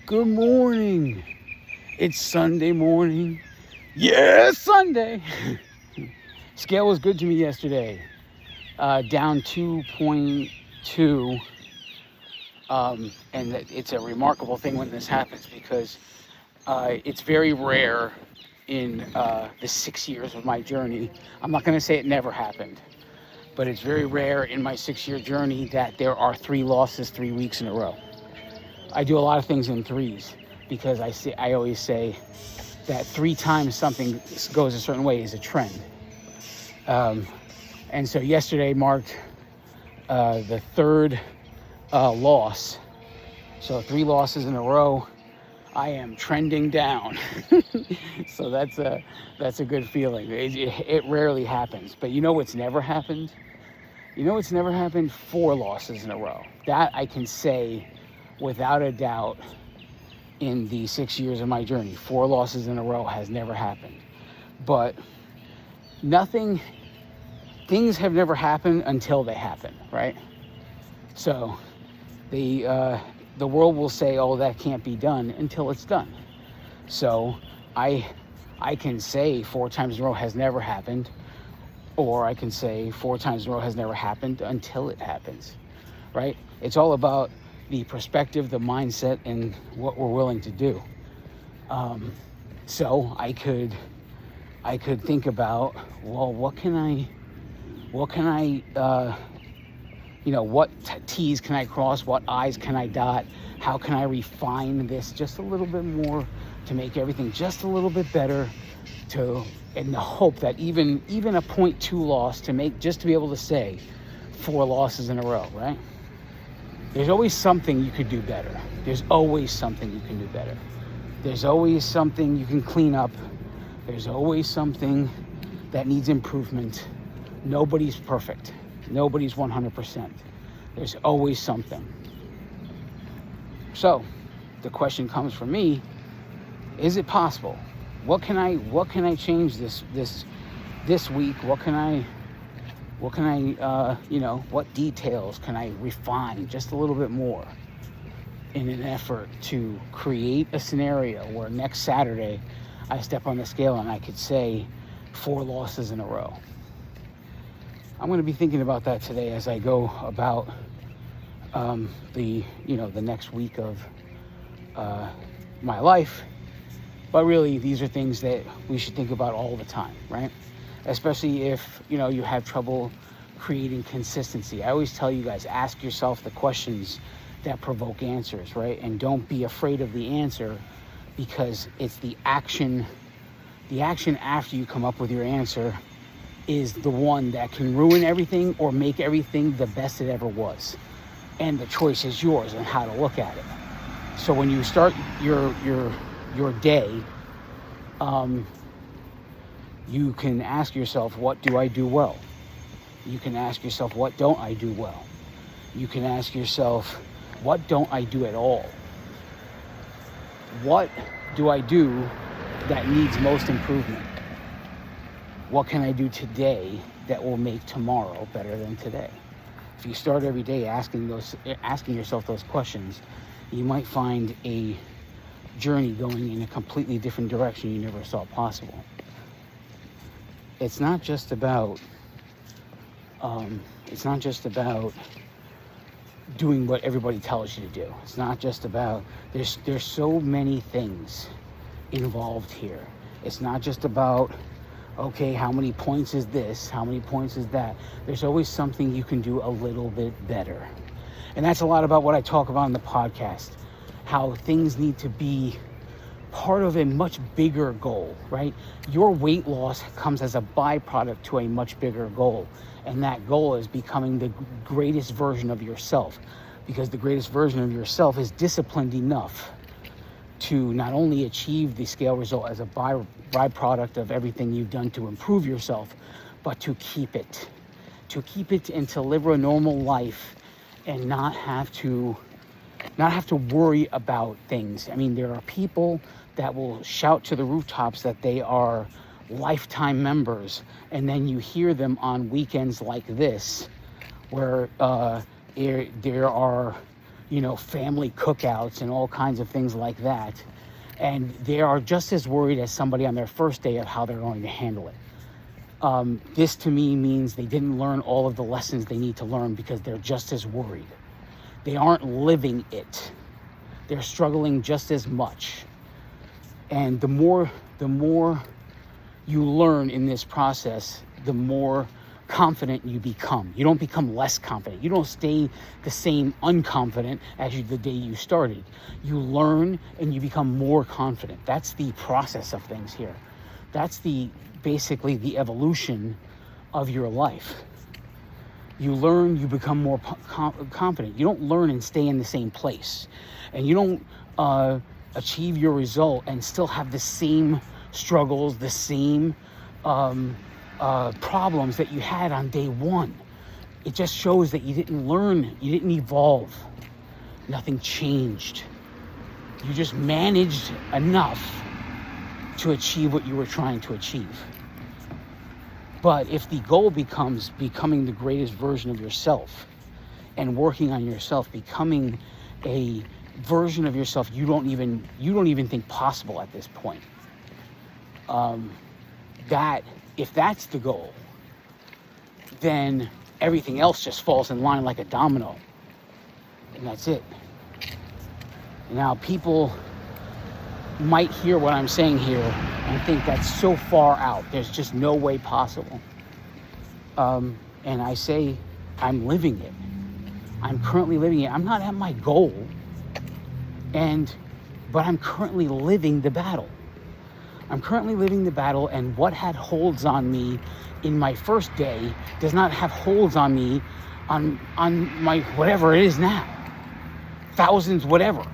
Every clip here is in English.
Good morning. It's Sunday morning. Yes, Sunday. Scale was good to me yesterday. Down 2.2. And it's a remarkable thing when this happens because it's very rare in the 6 years of my journey. I'm not going to say it never happened, but it's very rare in my 6-year journey that there are 3 losses 3 weeks in a row. I do a lot of things in threes because I always say that 3 times something goes a certain way is a trend. And so yesterday marked the 3rd loss. So 3 losses in a row. I am trending down. So that's a good feeling. It rarely happens. But you know what's never happened? 4 losses in a row. That I can say without a doubt in the 6 years of my journey. 4 losses in a row has never happened. But things have never happened until they happen, right? So the world will say, oh, that can't be done until it's done. So I can say 4 times in a row has never happened, or I can say 4 times in a row has never happened until it happens, right? It's all about the perspective, the mindset, and what we're willing to do. So I could think about, well, what T's can I cross? What I's can I dot? How can I refine this just a little bit more to make everything just a little bit better? In the hope that even a 0.2 loss to be able to say 4 losses in a row, right? There's always something you could do better. There's always something you can do better. There's always something you can clean up. There's always something that needs improvement. Nobody's perfect. Nobody's 100%. There's always something. So, the question comes from me, is it possible? What can I change this week? What details can I refine just a little bit more in an effort to create a scenario where next Saturday I step on the scale and I could say 4 losses in a row? I'm going to be thinking about that today as I go about the next week of my life. But really, these are things that we should think about all the time, right? Especially if, you have trouble creating consistency. I always tell you guys, ask yourself the questions that provoke answers, right? And don't be afraid of the answer, because it's the action after you come up with your answer is the one that can ruin everything or make everything the best it ever was. And the choice is yours on how to look at it. So when you start your day, you can ask yourself, what do I do well? You can ask yourself, what don't I do well? You can ask yourself, what don't I do at all? What do I do that needs most improvement? What can I do today that will make tomorrow better than today? If you start every day asking yourself those questions, you might find a journey going in a completely different direction you never saw possible. It's not just about doing what everybody tells you to do. It's not just about, there's so many things involved here. It's not just about, okay, how many points is this? How many points is that? There's always something you can do a little bit better. And that's a lot about what I talk about in the podcast, how things need to be part of a much bigger goal, right? Your weight loss comes as a byproduct to a much bigger goal. And that goal is becoming the greatest version of yourself, because the greatest version of yourself is disciplined enough to not only achieve the scale result as a byproduct of everything you've done to improve yourself, but to keep it and to live a normal life and not have to worry about things. I mean, there are people that will shout to the rooftops that they are lifetime members, and then you hear them on weekends like this, where there are family cookouts and all kinds of things like that. And they are just as worried as somebody on their first day of how they're going to handle it. This to me means they didn't learn all of the lessons they need to learn because they're just as worried. They aren't living it. They're struggling just as much. And the more you learn in this process, the more confident you become. You don't become less confident. You don't stay the same unconfident as the day you started. You learn and you become more confident. That's the process of things here. That's basically the evolution of your life. You learn, you become more confident. You don't learn and stay in the same place. And you don't achieve your result and still have the same struggles, the same problems that you had on day one. It just shows that you didn't learn, you didn't evolve. Nothing changed. You just managed enough to achieve what you were trying to achieve. But if the goal becomes becoming the greatest version of yourself and working on yourself, becoming a version of yourself you don't even think possible at this point, if that's the goal, then everything else just falls in line like a domino, and that's it. Now, people might hear what I'm saying here and think that's so far out. There's just no way possible. And I say, I'm living it. I'm currently living it. I'm not at my goal, but I'm currently living the battle. I'm currently living the battle, and what had holds on me in my first day does not have holds on me on my whatever it is now. Thousands, whatever,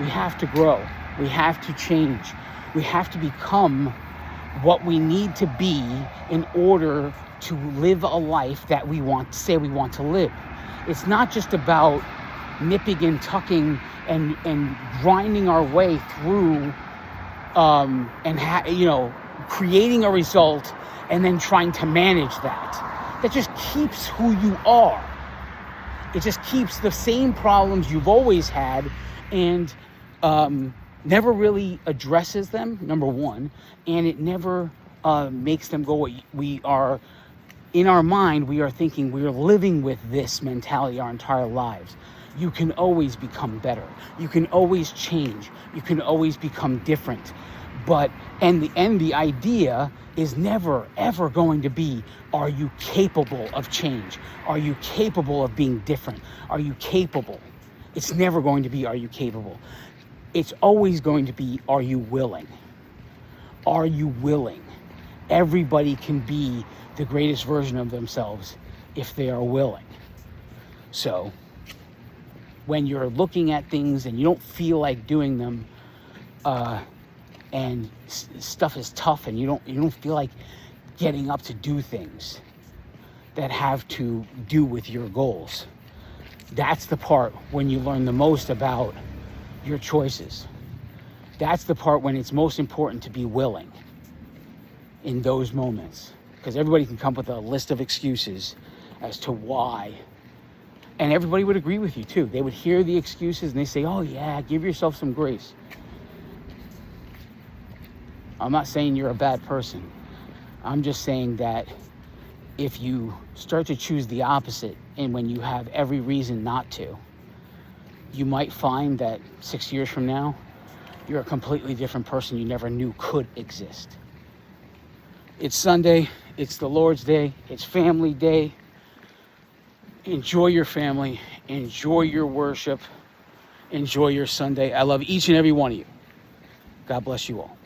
We have to grow. We have to change. We have to become what we need to be in order to live a life that we want to live. It's not just about nipping and tucking and grinding our way through creating a result and then trying to manage that. That just keeps who you are. It just keeps the same problems you've always had and never really addresses them, number one, and it never makes them go. We are, in our mind, we are thinking we are living with this mentality our entire lives. You can always become better. You can always change. You can always become different. And the idea is never, ever going to be, are you capable of change? Are you capable of being different? Are you capable? It's never going to be, are you capable? It's always going to be, are you willing? Are you willing? Everybody can be the greatest version of themselves if they are willing. So, when you're looking at things and you don't feel like doing them, and stuff is tough and you don't feel like getting up to do things that have to do with your goals, that's the part when you learn the most about your choices. That's the part when it's most important to be willing in those moments, because everybody can come up with a list of excuses as to why. And everybody would agree with you too. They would hear the excuses and they say, oh yeah, give yourself some grace. I'm not saying you're a bad person. I'm just saying that if you start to choose the opposite and when you have every reason not to, you might find that 6 years from now, you're a completely different person you never knew could exist. It's Sunday, it's the Lord's Day, it's family day. Enjoy your family, enjoy your worship, enjoy your Sunday. I love each and every one of you. God bless you all.